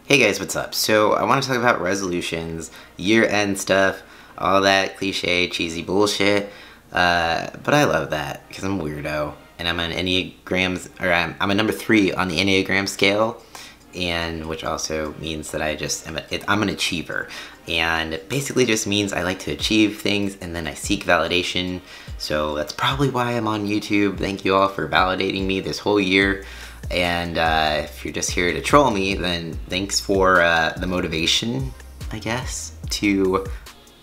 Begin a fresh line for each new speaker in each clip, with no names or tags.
Hey guys, what's up? So I want to talk about resolutions, year-end stuff, all that cliche, cheesy bullshit. But I love that because I'm a weirdo, and I'm I'm a number 3 on the Enneagram scale, and which also means that I'm an achiever, and it basically just means I like to achieve things and then I seek validation. So that's probably why I'm on YouTube. Thank you all for validating me this whole year. And if you're just here to troll me, then thanks for the motivation, I guess, to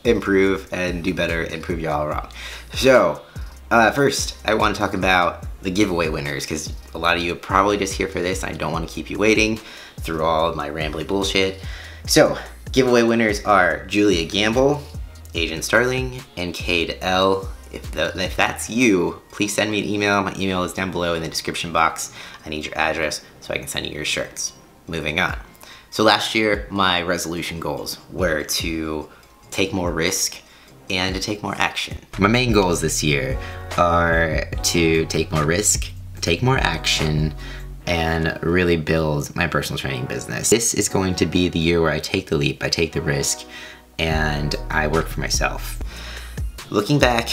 improve and do better and prove y'all wrong. So, first, I want to talk about the giveaway winners, because a lot of you are probably just here for this, and I don't want to keep you waiting through all of my rambly bullshit. So, giveaway winners are Julia Gamble, Agent Starling, and Cade L. If that's you, please send me an email. My email is down below in the description box. I need your address so I can send you your shirts. Moving on. So last year, my resolution goals were to take more risk and to take more action. My main goals this year are to take more risk, take more action, and really build my personal training business. This is going to be the year where I take the leap, I take the risk, and I work for myself. Looking back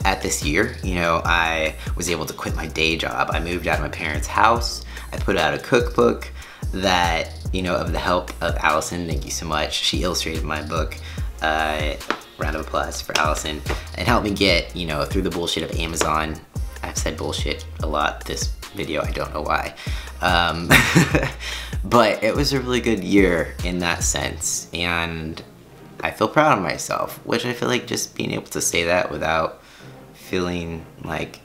at this year, I was able to quit my day job. I moved out of my parents' house. I put out a cookbook that, of the help of Allison, thank you so much. She illustrated my book. Round of applause for Allison. And helped me get, through the bullshit of Amazon. I've said bullshit a lot this video, I don't know why. But it was a really good year in that sense. And I feel proud of myself, which I feel like just being able to say that without feeling like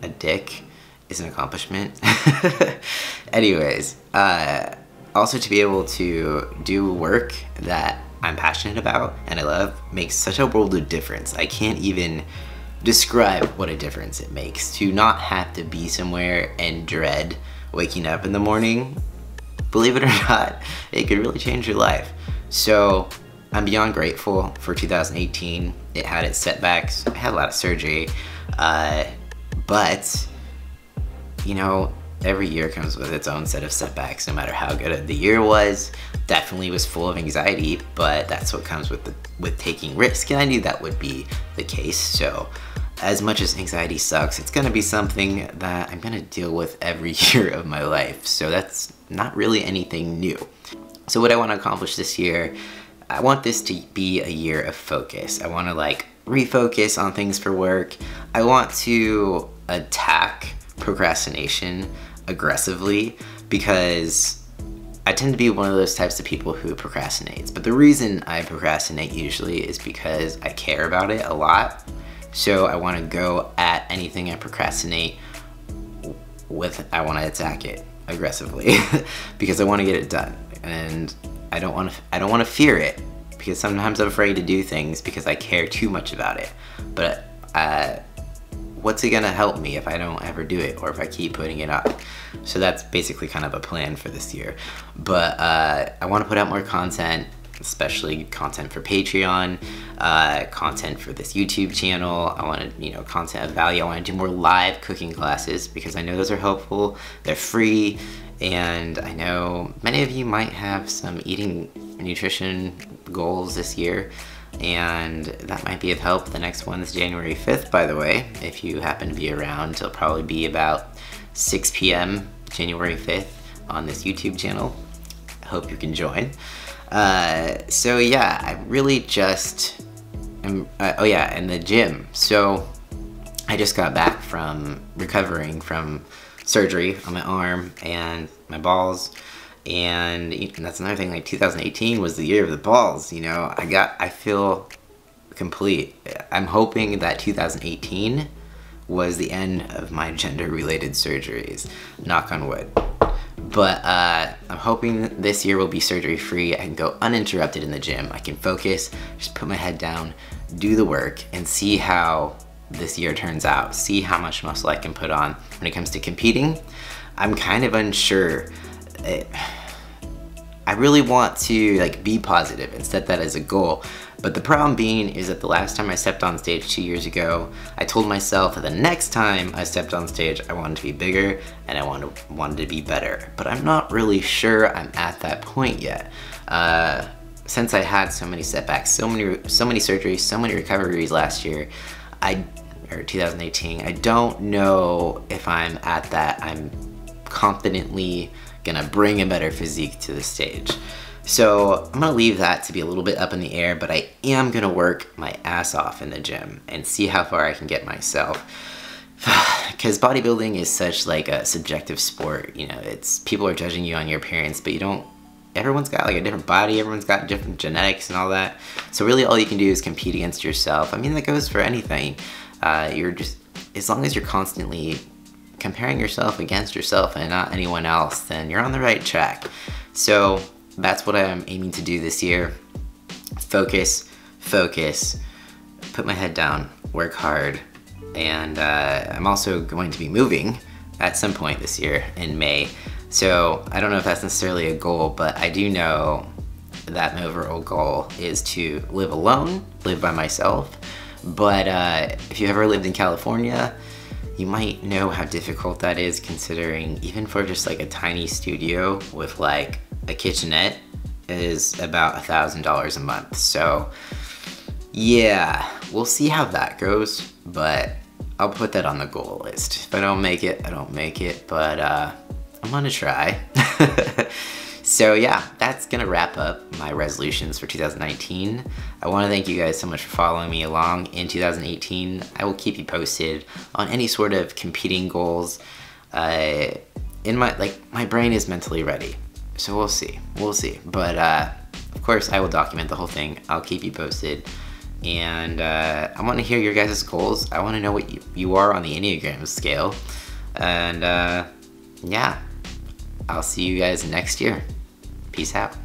a dick is an accomplishment. Anyways, also to be able to do work that I'm passionate about and I love makes such a world of difference. I can't even describe what a difference it makes to not have to be somewhere and dread waking up in the morning. Believe it or not, it could really change your life. So I'm beyond grateful for 2018. It had its setbacks. I had a lot of surgery, but every year comes with its own set of setbacks. No matter how good the year was, definitely was full of anxiety, but that's what comes with taking risk, and I knew that would be the case. So as much as anxiety sucks, it's gonna be something that I'm gonna deal with every year of my life. So that's not really anything new. So what I want to accomplish this year, I want this to be a year of focus. I want to refocus on things for work. I want to attack procrastination aggressively because I tend to be one of those types of people who procrastinates. But the reason I procrastinate usually is because I care about it a lot. So I want to go at anything I procrastinate with, I want to attack it aggressively because I want to get it done. And I don't want to fear it, because sometimes I'm afraid to do things because I care too much about it. But what's it gonna help me if I don't ever do it, or if I keep putting it up? So that's basically kind of a plan for this year. But I want to put out more content, especially content for Patreon, content for this YouTube channel. I want to, content of value. I want to do more live cooking classes because I know those are helpful. They're free. And I know many of you might have some eating nutrition goals this year, and that might be of help. The next one's January 5th, by the way. If you happen to be around, it'll probably be about 6 p.m. January 5th on this YouTube channel. I hope you can join. So yeah, I really just am, oh yeah, and the gym. So I just got back from recovering from surgery on my arm and my balls, and that's another thing, 2018 was the year of the balls. I feel complete. I'm hoping that 2018 was the end of my gender-related surgeries, knock on wood. But I'm hoping this year will be surgery-free. I can go uninterrupted in the gym. I can focus, just put my head down, do the work, and see how this year turns out, see how much muscle I can put on. When it comes to competing, I'm kind of unsure. I really want to like be positive and set that as a goal. But the problem being is that the last time I stepped on stage 2 years ago, I told myself that the next time I stepped on stage, I wanted to be bigger and I wanted to be better. But I'm not really sure I'm at that point yet. Since I had so many setbacks, so many surgeries, so many recoveries last year, or 2018, I don't know if I'm at that. I'm confidently gonna bring a better physique to the stage. So I'm gonna leave that to be a little bit up in the air, but I am gonna work my ass off in the gym and see how far I can get myself. Because bodybuilding is such like a subjective sport, you know, people are judging you on your appearance, but everyone's got like a different body, everyone's got different genetics and all that. So really all you can do is compete against yourself. I mean, that goes for anything. As long as you're constantly comparing yourself against yourself and not anyone else, then you're on the right track. So that's what I'm aiming to do this year. Focus, put my head down, work hard, and I'm also going to be moving at some point this year in May. So I don't know if that's necessarily a goal, but I do know that my overall goal is to live alone, live by myself. But if you've ever lived in California, you might know how difficult that is, considering even for just like a tiny studio with like a kitchenette is about $1,000 a month. So yeah, we'll see how that goes, but I'll put that on the goal list. If I don't make it, I don't make it, but I'm gonna try. So yeah, that's gonna wrap up my resolutions for 2019. I wanna thank you guys so much for following me along in 2018. I will keep you posted on any sort of competing goals. My brain is mentally ready. So we'll see. But of course I will document the whole thing. I'll keep you posted. And I wanna hear your guys' goals. I wanna know what you are on the Enneagram scale. And yeah, I'll see you guys next year. Peace out.